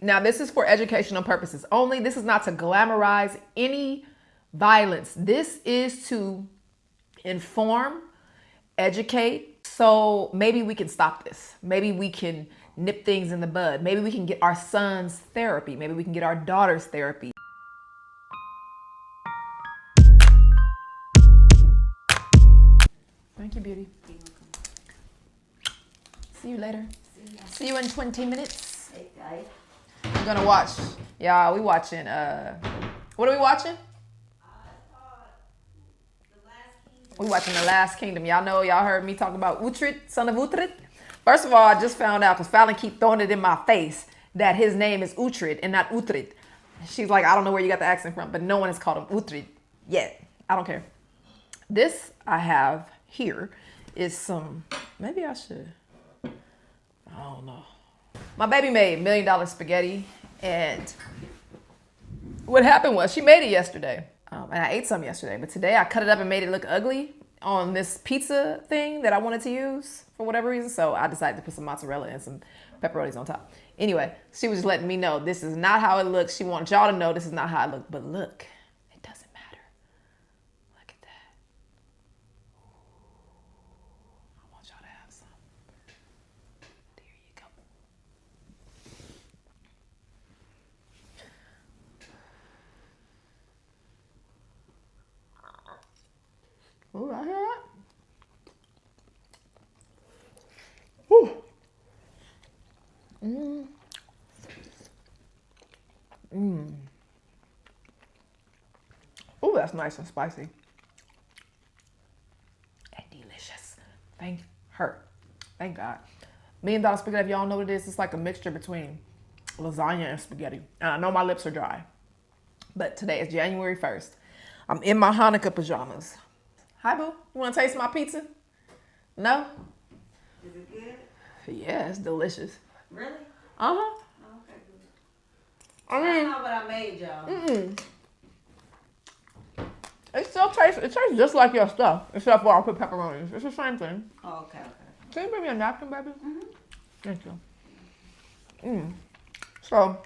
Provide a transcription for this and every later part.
Now, this is for educational purposes only. This is not to glamorize any violence. This is to inform, educate. So maybe we can stop this. Maybe we can nip things in the bud. Maybe we can get our son's therapy. Maybe we can get our daughter's therapy. Thank you, beauty. See you later. See you in 20 minutes. Okay. I'm gonna watch. Y'all, we watching, what are we watching? We watching The Last Kingdom. Y'all know, y'all heard me talk about Uhtred, son of Uhtred. First of all, I just found out, because Fallon keep throwing it in my face, that his name is Uhtred and not Uhtred. She's like, I don't know where you got the accent from, but no one has called him Uhtred yet. I don't care. This I have here is some, maybe I should, I don't know. My baby made $1 million spaghetti, and what happened was she made it yesterday. And I ate some yesterday, but today I cut it up and made it look ugly on this pizza thing that I wanted to use for whatever reason. So I decided to put some mozzarella and some pepperonis on top. Anyway, she was just letting me know this is not how it looks. She wants y'all to know this is not how it looks. But look, it doesn't matter. Look at that. I want y'all to have some. There you go. Ooh, I hear that. Ooh. Ooh, that's nice and spicy. And delicious. Thank her. Thank God. $1 million spaghetti, if y'all know what it is, it's like a mixture between lasagna and spaghetti. And I know my lips are dry, but today is January 1st. I'm in my Hanukkah pajamas. Hi, boo. You want to taste my pizza? No? Is it good? Yeah, it's delicious. Really? Uh-huh. Oh, okay, good. I mean, That's not what I made, y'all. it still tastes, it tastes just like your stuff, except for I put pepperonis. It's the same thing. Oh, okay, okay. Can you bring me a napkin, baby? Thank you. So,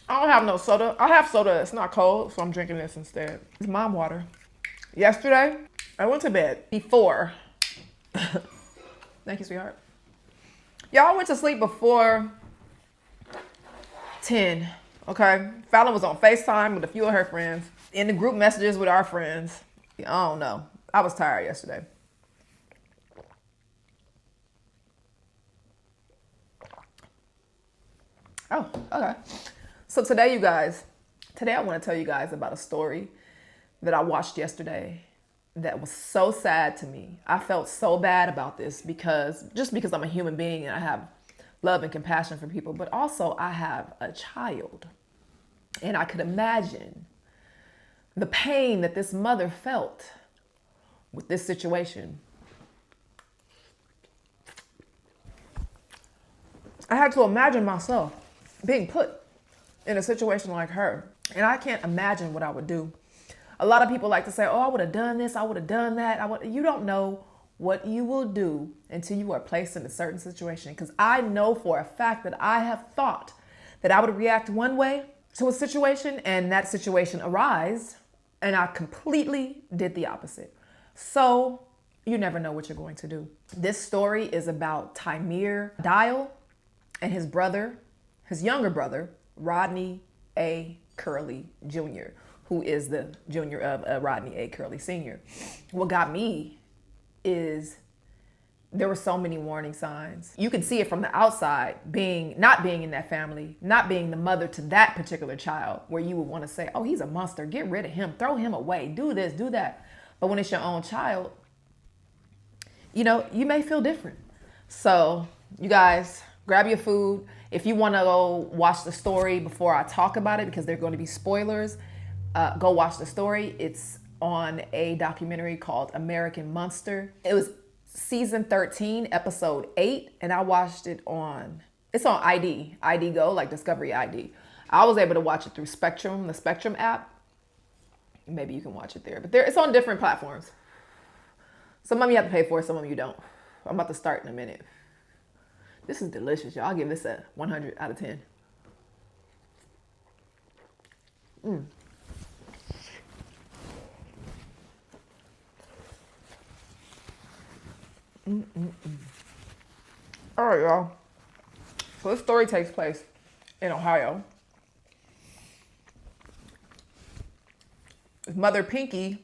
I don't have no soda. I have soda. It's not cold, so I'm drinking this instead. It's mom water. Yesterday, I went to bed before. Thank you, sweetheart. Y'all went to sleep before 10, okay? Fallon was on FaceTime with a few of her friends, in the group messages with our friends. I don't know. I was tired yesterday. Oh, okay. So today, you guys, I want to tell you guys about a story that I watched yesterday that was so sad to me. I felt so bad about this because I'm a human being and I have love and compassion for people, but also I have a child. And I could imagine the pain that this mother felt with this situation. I had to imagine myself being put in a situation like her. And I can't imagine what I would do. A lot of people like to say, oh, I would have done this, I would have done that. You don't know what you will do until you are placed in a certain situation. Because I know for a fact that I have thought that I would react one way to a situation and that situation arise, and I completely did the opposite. So you never know what you're going to do. This story is about Taimir Dial and his brother, his younger brother, Rodney A. Curlee Jr., who is the junior of Rodney A. Curlee Sr. What got me is there were so many warning signs. You can see it from the outside, not being in that family, not being the mother to that particular child, where you would want to say, oh, he's a monster, get rid of him, throw him away, do this, do that. But when it's your own child, you may feel different. So you guys, grab your food. If you want to go watch the story before I talk about it, because there are going to be spoilers, go watch the story. It's on a documentary called American Monster. It was season 13, episode 8, and I watched it it's on ID Go, like Discovery ID. I was able to watch it through Spectrum, the Spectrum app. Maybe you can watch it there, but it's on different platforms. Some of them you have to pay for, some of them you don't. I'm about to start in a minute. This is delicious, y'all. I'll give this a 100 out of 10. All right, y'all. So this story takes place in Ohio. His mother, Pinky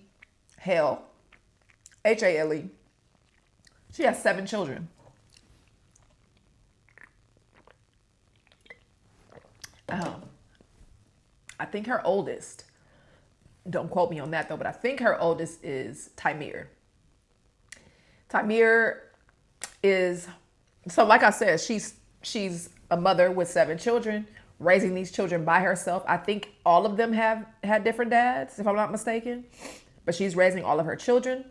Hale, Hale, she has 7 children. I think her oldest, don't quote me on that though, but I think her oldest is Taimir. Taimir is, so like I said, she's a mother with 7 children, raising these children by herself. I think all of them have had different dads, if I'm not mistaken, but she's raising all of her children.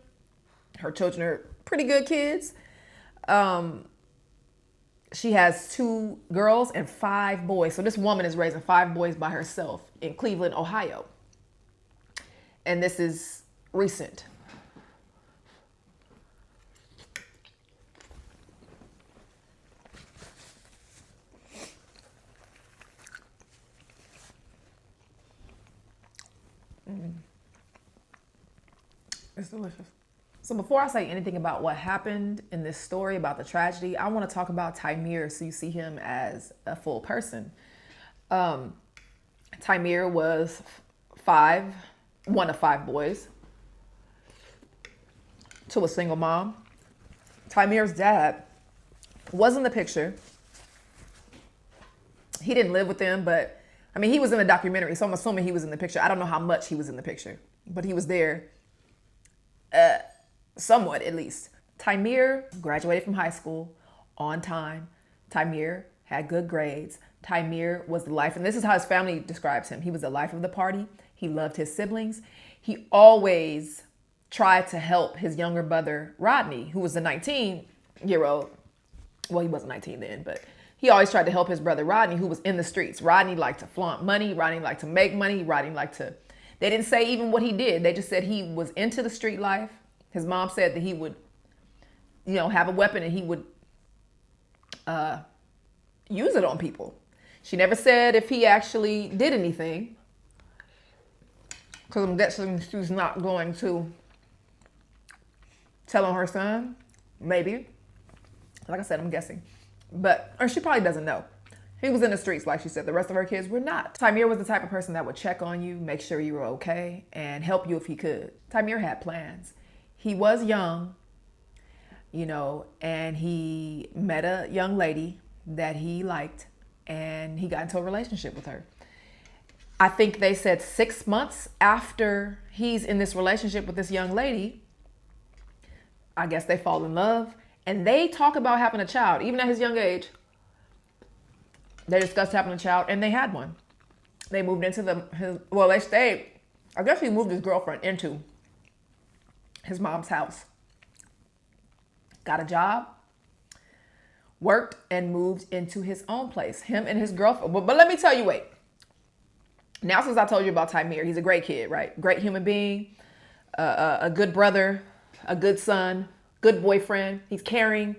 Her children are pretty good kids. She has 2 girls and 5 boys. So this woman is raising 5 boys by herself in Cleveland, Ohio. And this is recent. It's delicious. So before I say anything about what happened in this story, about the tragedy, I want to talk about Taimir so you see him as a full person. Taimir was one of 5 boys to a single mom. Taimir's dad was in the picture. He didn't live with them, but I mean, he was in the documentary, so I'm assuming he was in the picture. I don't know how much he was in the picture, but he was there. Somewhat, at least. Taimir graduated from high school on time. Taimir had good grades. Taimir was the life, and this is how his family describes him. He was the life of the party. He loved his siblings. He always tried to help his younger brother, Rodney, who was the 19-year-old. Well, he wasn't 19 then, but he always tried to help his brother, Rodney, who was in the streets. Rodney liked to flaunt money. Rodney liked to make money. Rodney liked to, they didn't say even what he did. They just said he was into the street life. His mom said that he would, have a weapon and he would use it on people. She never said if he actually did anything, because I'm guessing she's not going to tell on her son. Maybe. Like I said, I'm guessing. Or she probably doesn't know. He was in the streets, like she said. The rest of her kids were not. Taimir was the type of person that would check on you, make sure you were okay, and help you if he could. Taimir had plans. He was young, and he met a young lady that he liked, and he got into a relationship with her. I think they said 6 months after he's in this relationship with this young lady, I guess they fall in love, and they talk about having a child, even at his young age. They discussed having a child, and they had one. They moved into they stayed. I guess he moved his girlfriend into his mom's house. Got a job, worked, and moved into his own place. Him and his girlfriend. But let me tell you, wait. Now, since I told you about Taimir, he's a great kid, right? Great human being, a good brother, a good son, good boyfriend. He's caring.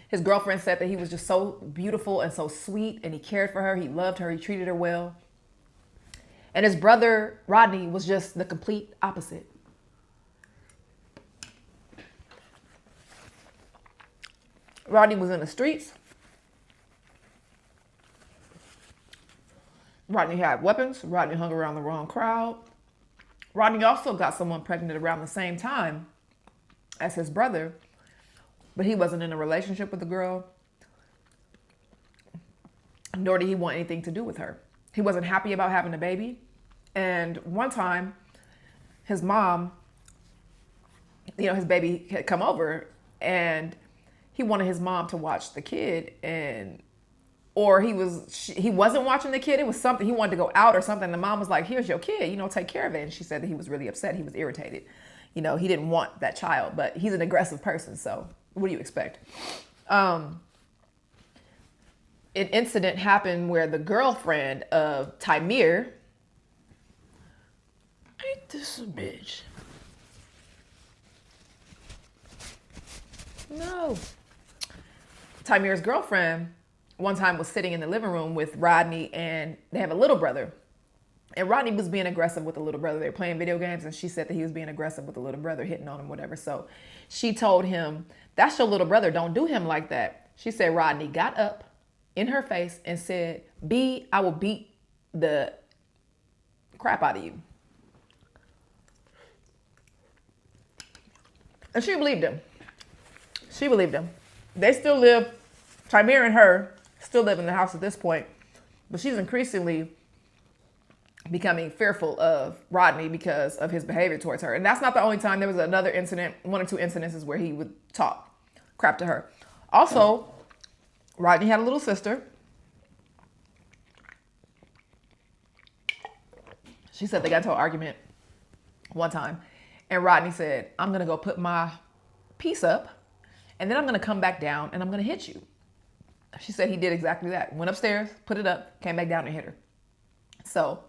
His girlfriend said that he was just so beautiful and so sweet, and he cared for her. He loved her. He treated her well. And his brother, Rodney, was just the complete opposite. Rodney was in the streets. Rodney had weapons. Rodney hung around the wrong crowd. Rodney also got someone pregnant around the same time as his brother, but he wasn't in a relationship with the girl, nor did he want anything to do with her. He wasn't happy about having a baby. And one time, his mom, his baby had come over, and he wanted his mom to watch the kid, or he wasn't watching the kid. It was something, he wanted to go out or something. The mom was like, here's your kid, take care of it. And she said that he was really upset. He was irritated. He didn't want that child, but he's an aggressive person. So what do you expect? An incident happened where the girlfriend of Taimir, ain't this a bitch? No. Taimir's girlfriend one time was sitting in the living room with Rodney, and they have a little brother. And Rodney was being aggressive with the little brother. They were playing video games, and she said that he was being aggressive with the little brother, hitting on him, whatever. So she told him, that's your little brother. Don't do him like that. She said Rodney got up in her face and said, B, I will beat the crap out of you. And she believed him. She believed him. They still live, Taimir and her still live in the house at this point, but she's increasingly becoming fearful of Rodney because of his behavior towards her. And that's not the only time. There was another incident, 1 or 2 incidences where he would talk crap to her. Also, Rodney had a little sister. She said they got into an argument one time, and Rodney said, I'm going to go put my piece up, and then I'm going to come back down, and I'm going to hit you. She said he did exactly that. Went upstairs, put it up, came back down and hit her. So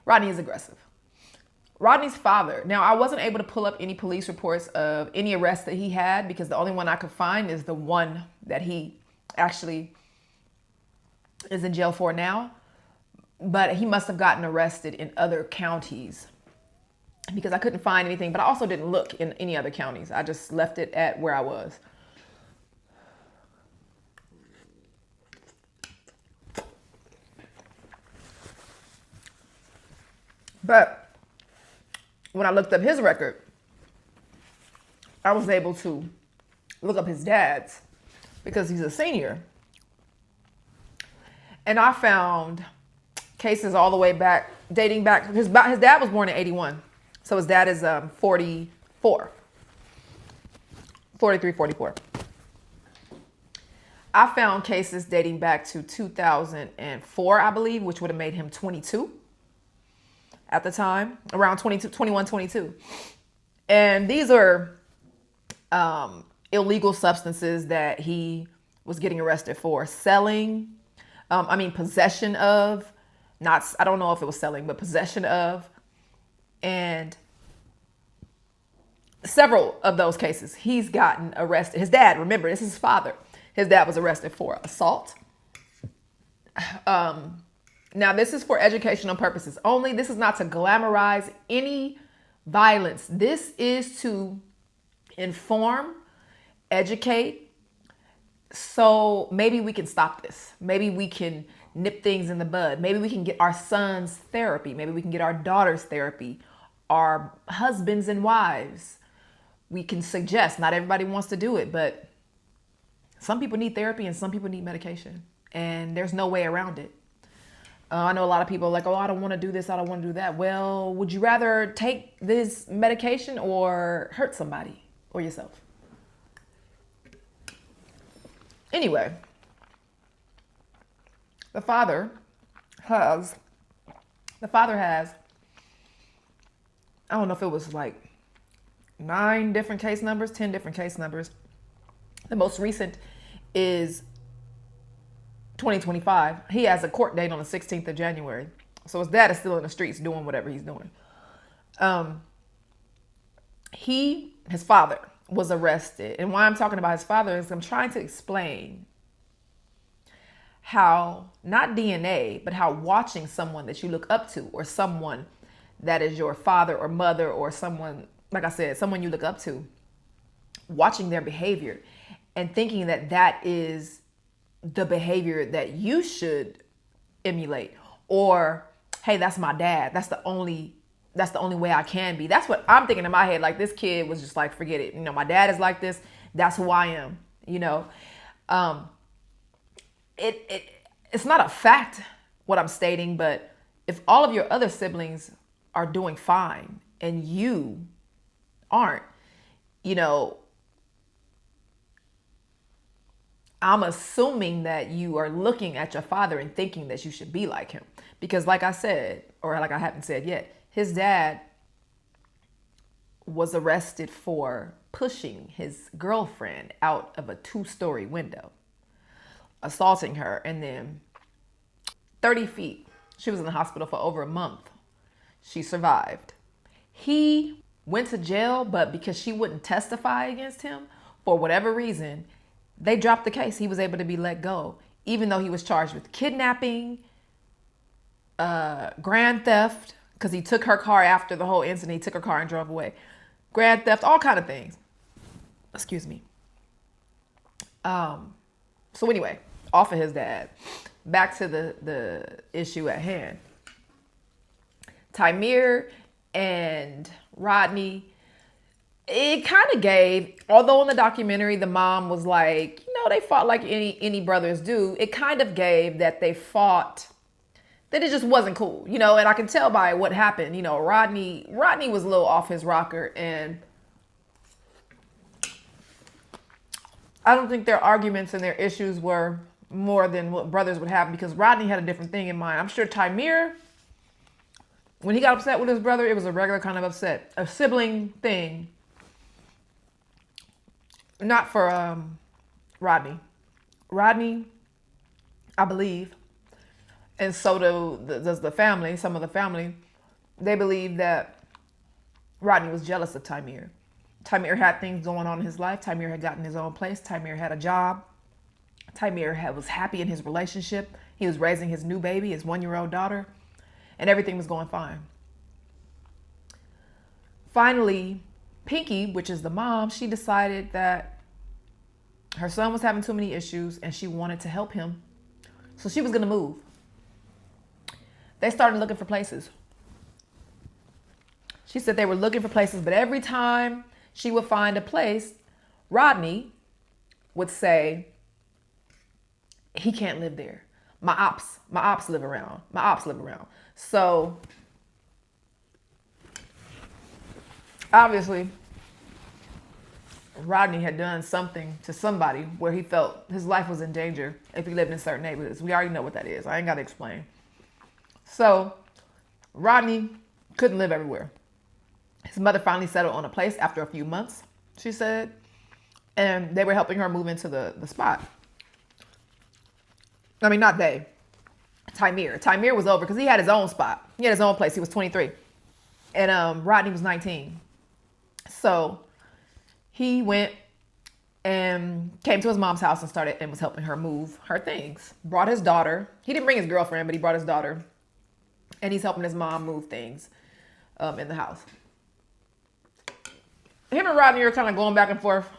Rodney is aggressive. Rodney's father. Now, I wasn't able to pull up any police reports of any arrests that he had because the only one I could find is the one that he actually is in jail for now. But he must have gotten arrested in other counties because I couldn't find anything. But I also didn't look in any other counties. I just left it at where I was. But when I looked up his record, I was able to look up his dad's because he's a senior. And I found cases all the way back, dating back. His dad was born in 81. So his dad is 44. 43, 44. I found cases dating back to 2004, I believe, which would have made him 22 at the time, around 22, 21, 22. And these are illegal substances that he was getting arrested for. Selling, possession of, I don't know if it was selling, but possession of. And several of those cases, he's gotten arrested. His dad, remember, this is his father. His dad was arrested for assault. Now, this is for educational purposes only. This is not to glamorize any violence. This is to inform, educate. So maybe we can stop this. Maybe we can nip things in the bud. Maybe we can get our sons therapy. Maybe we can get our daughters therapy, our husbands and wives. We can suggest, not everybody wants to do it, but some people need therapy and some people need medication. And there's no way around it. I know a lot of people are like, oh, I don't want to do this. I don't want to do that. Well, would you rather take this medication or hurt somebody or yourself? Anyway, the father has, I don't know if it was like 9 different case numbers, 10 different case numbers. The most recent is 2025. He has a court date on the 16th of January. So his dad is still in the streets doing whatever he's doing. His father was arrested. And why I'm talking about his father is I'm trying to explain how, not DNA, but how watching someone that you look up to or someone that is your father or mother or someone, like I said, someone you look up to, watching their behavior and thinking that that is the behavior that you should emulate, or hey, that's my dad, that's the only way I can be. That's what I'm thinking in my head. Like, this kid was just like, forget it, my dad is like this, that's who I am. It's not a fact what I'm stating, but if all of your other siblings are doing fine and you aren't, I'm assuming that you are looking at your father and thinking that you should be like him. Because like I said, or like I haven't said yet, his dad was arrested for pushing his girlfriend out of a 2-story window, assaulting her, and then 30 feet. She was in the hospital for over a month. She survived. He went to jail, but because she wouldn't testify against him, for whatever reason, they dropped the case. He was able to be let go, even though he was charged with kidnapping, grand theft, because he took her car after the whole incident. He took her car and drove away. Grand theft, all kind of things. Excuse me. So anyway, off of his dad, back to the issue at hand. Taimir and Rodney, it kind of gave, although in the documentary the mom was like, they fought like any brothers do, it kind of gave that they fought, that it just wasn't cool, and I can tell by what happened. Rodney was a little off his rocker, and I don't think their arguments and their issues were more than what brothers would have, because Rodney had a different thing in mind. I'm sure Taimir, when he got upset with his brother, it was a regular kind of upset, a sibling thing. Not for Rodney. Rodney, I believe, and so does the family, some of the family, they believe that Rodney was jealous of Taimir. Taimir had things going on in his life. Taimir had gotten his own place. Taimir had a job. Taimir was happy in his relationship. He was raising his new baby, his 1-year-old daughter, and everything was going fine. Finally, Pinky, which is the mom, she decided that her son was having too many issues and she wanted to help him. So she was going to move. They started looking for places. She said they were looking for places, but every time she would find a place, Rodney would say, he can't live there. My ops live around. So obviously, Rodney had done something to somebody where he felt his life was in danger if he lived in certain neighborhoods. We already know what that is. I ain't got to explain. So Rodney couldn't live everywhere. His mother finally settled on a place after a few months, she said, and they were helping her move into the spot. I mean, not they. Taimir. Taimir was over because he had his own spot. He had his own place. He was 23. And Rodney was 19. So he went and came to his mom's house and was helping her move her things. Brought his daughter. He didn't bring his girlfriend, but he brought his daughter. And he's helping his mom move things in the house. Him and Rodney are kind of going back and forth,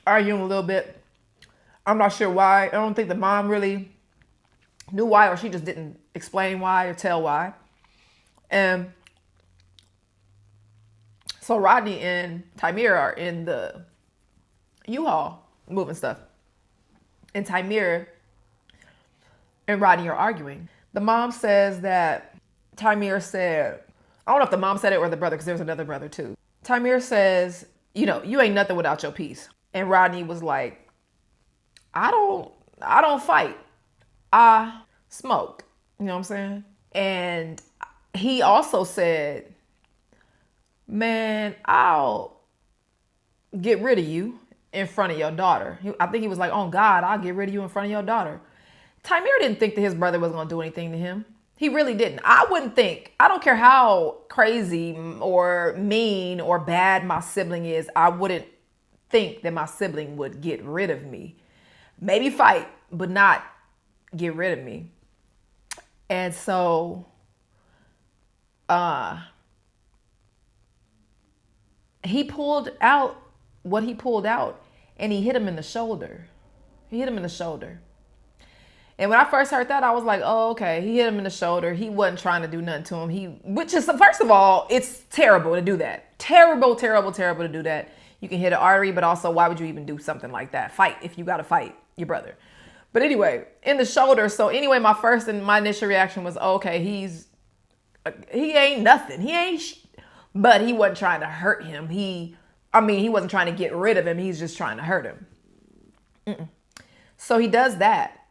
arguing a little bit. I'm not sure why. I don't think the mom really knew why, or she just didn't explain why or tell why. And so Rodney and Taimir are in the U-Haul moving stuff. And Taimir and Rodney are arguing. The mom says that Taimir said, I don't know if the mom said it or the brother, because there's another brother too. Taimir says, you ain't nothing without your peace. And Rodney was like, I don't fight. I smoke. You know what I'm saying? And he also said, man, I'll get rid of you in front of your daughter. I think he was like, oh God, I'll get rid of you in front of your daughter. Taimir didn't think that his brother was going to do anything to him. He really didn't. I don't care how crazy or mean or bad my sibling is, I wouldn't think that my sibling would get rid of me. Maybe fight, but not get rid of me. And so, he pulled out what he pulled out and he hit him in the shoulder. And when I first heard that, I was like, oh, okay. He hit him in the shoulder. He wasn't trying to do nothing to him. Which is, first of all, it's terrible to do that. Terrible to do that. You can hit an artery, but also why would you even do something like that? Fight if you got to fight your brother. But anyway, in the shoulder. So anyway, my initial reaction was, oh, okay, he ain't nothing. But he wasn't trying to hurt him. He wasn't trying to get rid of him. He's just trying to hurt him. So he does that.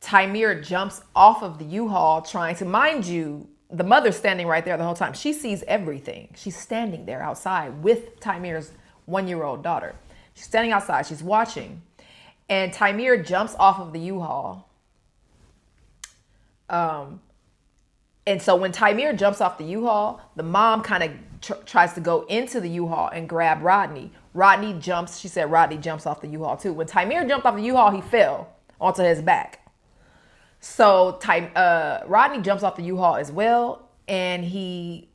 Taimir jumps off of the U-Haul trying to, mind you, the mother's standing right there the whole time. She sees everything. She's standing there outside with Taimir's 1-year-old daughter. She's standing outside. She's watching. And Taimir jumps off of the U-Haul. And so when Taimir jumps off the U-Haul, the mom kind of tries to go into the U-Haul and grab Rodney. She said Rodney jumps off the U-Haul too. When Taimir jumped off the U-Haul, he fell onto his back. So Rodney jumps off the U-Haul as well, and he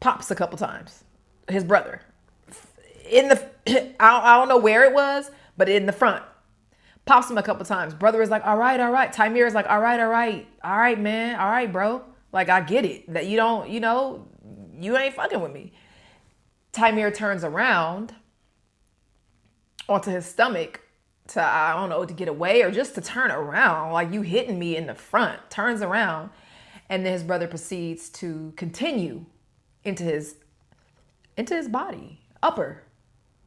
pops a couple times. His brother in the I don't know where it was, but in the front. Pops him a couple times. Brother is like, all right, all right. Taimir is like, all right, man, all right, bro. Like, I get it that you don't, you ain't fucking with me. Taimir turns around onto his stomach to, I don't know, to get away or just to turn around. Like, you hitting me in the front. Turns around. And then his brother proceeds to continue into his body, upper,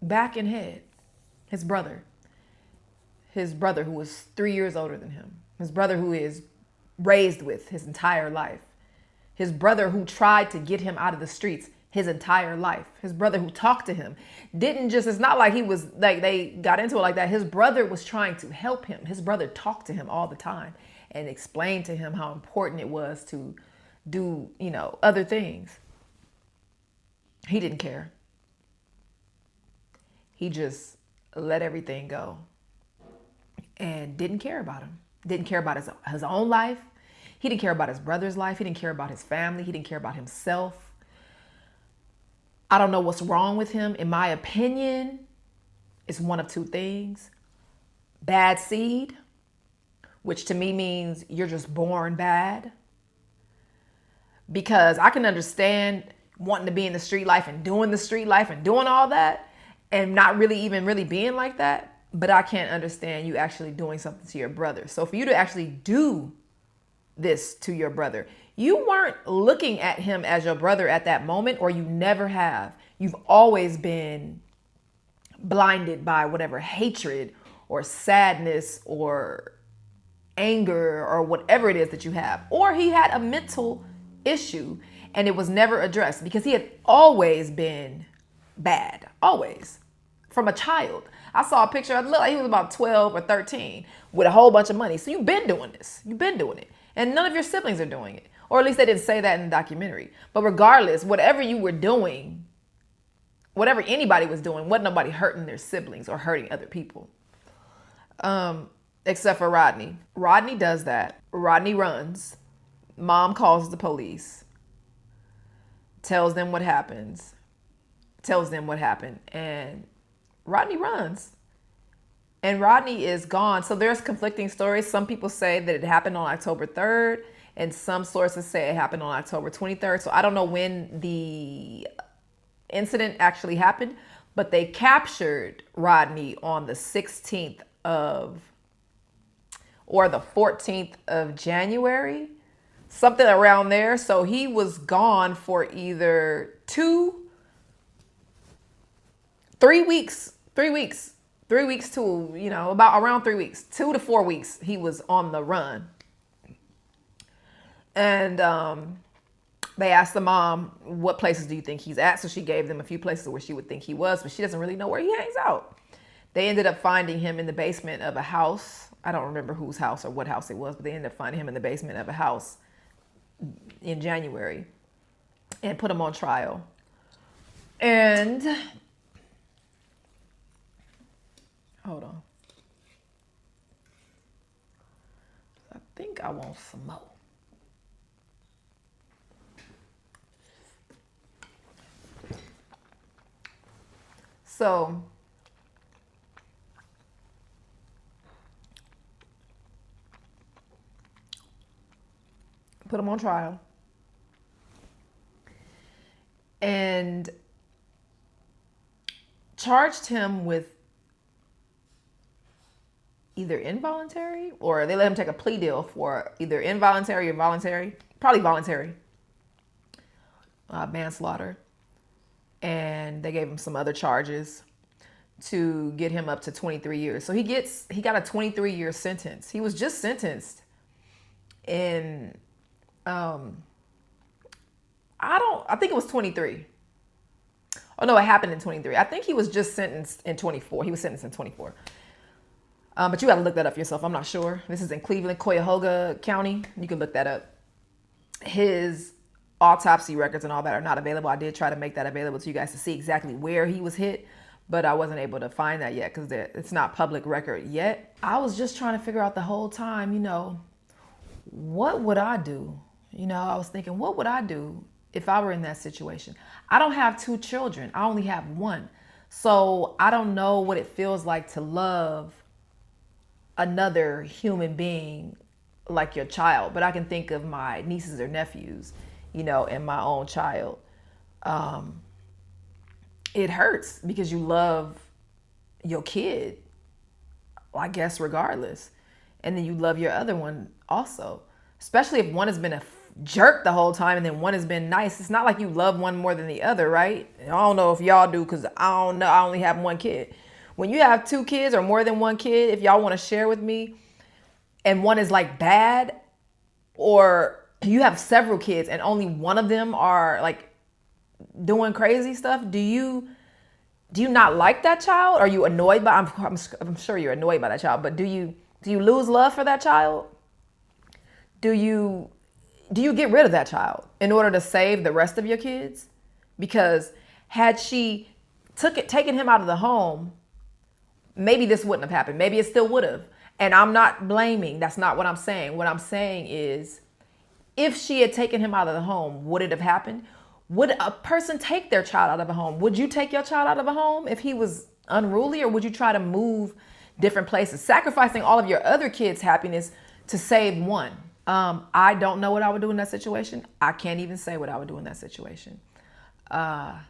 back and head. His brother who was 3 years older than him. His brother who is raised with his entire life. His brother who tried to get him out of the streets his entire life. His brother who talked to him. It's not like he was, like they got into it like that. His brother was trying to help him. His brother talked to him all the time and explained to him how important it was to do, other things. He didn't care. He just let everything go and didn't care about him. Didn't care about his own life. He didn't care about his brother's life. He didn't care about his family. He didn't care about himself. I don't know what's wrong with him. In my opinion, it's one of two things. Bad seed, which to me means you're just born bad. Because I can understand wanting to be in the street life and doing the street life and doing all that and not really being like that. But I can't understand you actually doing something to your brother. So for you to actually do this to your brother, you weren't looking at him as your brother at that moment, or you never have. You've always been blinded by whatever hatred or sadness or anger or whatever it is that you have. Or he had a mental issue and it was never addressed because he had always been bad. Always. From a child. I saw a picture, it looked like he was about 12 or 13 with a whole bunch of money. So you've been doing this. You've been doing it. And none of your siblings are doing it. Or at least they didn't say that in the documentary. But regardless, whatever you were doing, whatever anybody was doing, wasn't nobody hurting their siblings or hurting other people. Except for Rodney. Rodney does that. Rodney runs. Mom calls the police. Tells them what happened. And Rodney runs. And Rodney is gone. So there's conflicting stories. Some people say that it happened on October 3rd. And some sources say it happened on October 23rd. So I don't know when the incident actually happened. But they captured Rodney on the 16th or the 14th of January. Something around there. So he was gone for either 3 weeks to, about around 3 weeks, 2 to 4 weeks, he was on the run. And they asked the mom, what places do you think he's at? So she gave them a few places where she would think he was, but she doesn't really know where he hangs out. They ended up finding him in the basement of a house. I don't remember whose house or what house it was, but they ended up finding him in the basement of a house in January and put him on trial. And hold on. I think I want some more. So put him on trial. And charged him with either involuntary, or they let him take a plea deal for either involuntary or voluntary, probably voluntary manslaughter. And they gave him some other charges to get him up to 23 years. So he got a 23-year sentence. He was just sentenced in, I think it was 23. Oh no, it happened in 23. I think he was just sentenced in 24. He was sentenced in 24. But you got to look that up yourself. I'm not sure. This is in Cleveland, Cuyahoga County. You can look that up. His autopsy records and all that are not available. I did try to make that available to you guys to see exactly where he was hit, but I wasn't able to find that yet because it's not public record yet. I was just trying to figure out the whole time, what would I do? I was thinking, what would I do if I were in that situation? I don't have two children. I only have one. So I don't know what it feels like to love another human being like your child, but I can think of my nieces or nephews, and my own child. It hurts because you love your kid, I guess, regardless. And then you love your other one also, especially if one has been a jerk the whole time and then one has been nice. It's not like you love one more than the other, right? I don't know if y'all do, because I don't know. I only have one kid. When you have two kids or more than one kid, if y'all want to share with me, and one is like bad, or you have several kids and only one of them are like doing crazy stuff, do you not like that child? Are you annoyed by? I'm sure you're annoyed by that child, but do you lose love for that child? Do you get rid of that child in order to save the rest of your kids? Because had she taken him out of the home, maybe this wouldn't have happened. Maybe it still would have. And I'm not blaming. That's not what I'm saying. What I'm saying is, if she had taken him out of the home, would it have happened? Would a person take their child out of a home? Would you take your child out of a home if he was unruly, or would you try to move different places, sacrificing all of your other kids' happiness to save one? I don't know what I would do in that situation. I can't even say what I would do in that situation. I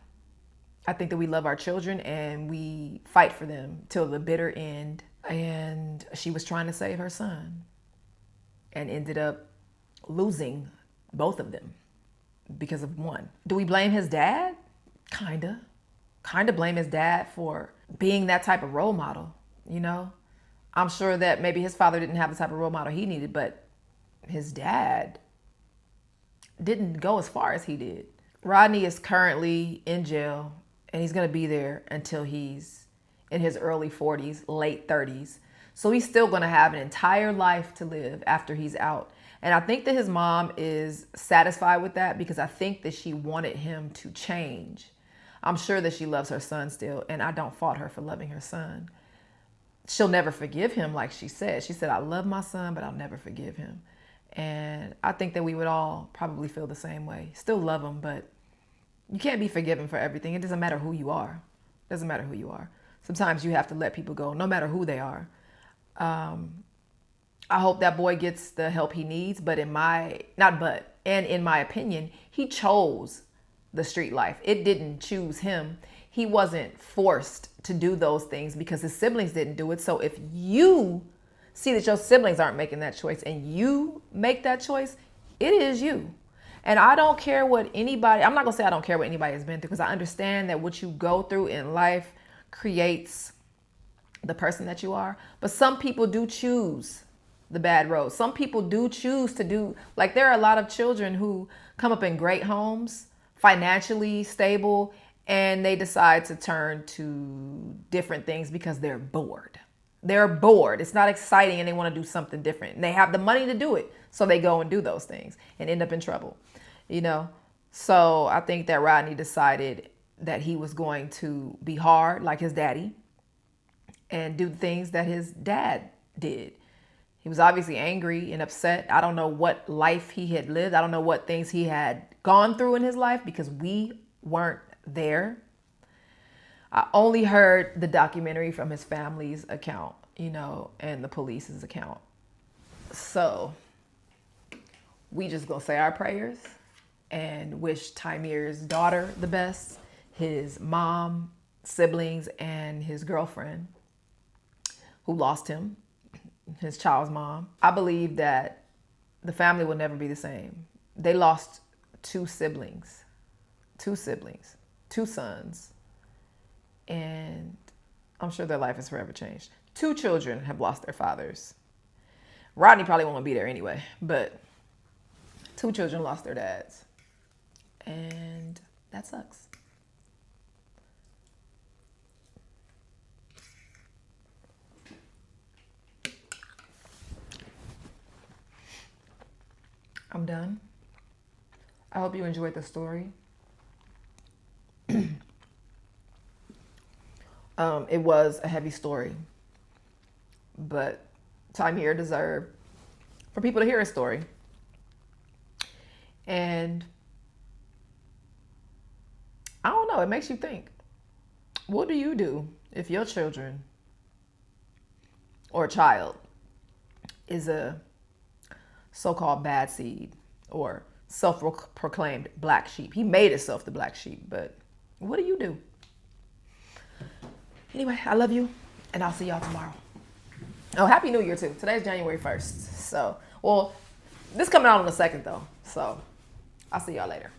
think that we love our children and we fight for them till the bitter end. And she was trying to save her son and ended up losing both of them because of one. Do we blame his dad? Kinda blame his dad for being that type of role model, I'm sure that maybe his father didn't have the type of role model he needed, but his dad didn't go as far as he did. Rodney is currently in jail, and he's going to be there until he's in his early 40s, late 30s. So he's still going to have an entire life to live after he's out. And I think that his mom is satisfied with that, because I think that she wanted him to change. I'm sure that she loves her son still, and I don't fault her for loving her son. She'll never forgive him, like she said. She said, I love my son, but I'll never forgive him. And I think that we would all probably feel the same way. Still love him, but you can't be forgiven for everything. It doesn't matter who you are. It doesn't matter who you are. Sometimes you have to let people go, no matter who they are. I hope that boy gets the help he needs, but in my opinion, he chose the street life. It didn't choose him. He wasn't forced to do those things because his siblings didn't do it. So if you see that your siblings aren't making that choice and you make that choice, it is you. And I don't care what anybody, I'm not going to say I don't care what anybody has been through, because I understand that what you go through in life creates the person that you are. But some people do choose the bad road. Some people do choose to do, like there are a lot of children who come up in great homes, financially stable, and they decide to turn to different things because they're bored. They're bored. It's not exciting and they want to do something different. And they have the money to do it. So they go and do those things and end up in trouble, So I think that Rodney decided that he was going to be hard like his daddy and do things that his dad did. He was obviously angry and upset. I don't know what life he had lived. I don't know what things he had gone through in his life because we weren't there. I only heard the documentary from his family's account, and the police's account. So we just gonna say our prayers and wish Taimir's daughter the best, his mom, siblings, and his girlfriend who lost him, his child's mom. I believe that the family will never be the same. They lost two siblings, two sons, and I'm sure their life is forever changed. Two children have lost their fathers. Rodney probably won't be there anyway, but two children lost their dads, and that sucks. I'm done. I hope you enjoyed the story. It was a heavy story, but Taimir deserved for people to hear his story. And I don't know, it makes you think. What do you do if your children or child is a so-called bad seed or self-proclaimed black sheep? He made himself the black sheep, but what do you do? Anyway, I love you, and I'll see y'all tomorrow. Oh, Happy New Year, too. Today's January 1st. So, well, this coming out on the 2nd, though. So, I'll see y'all later.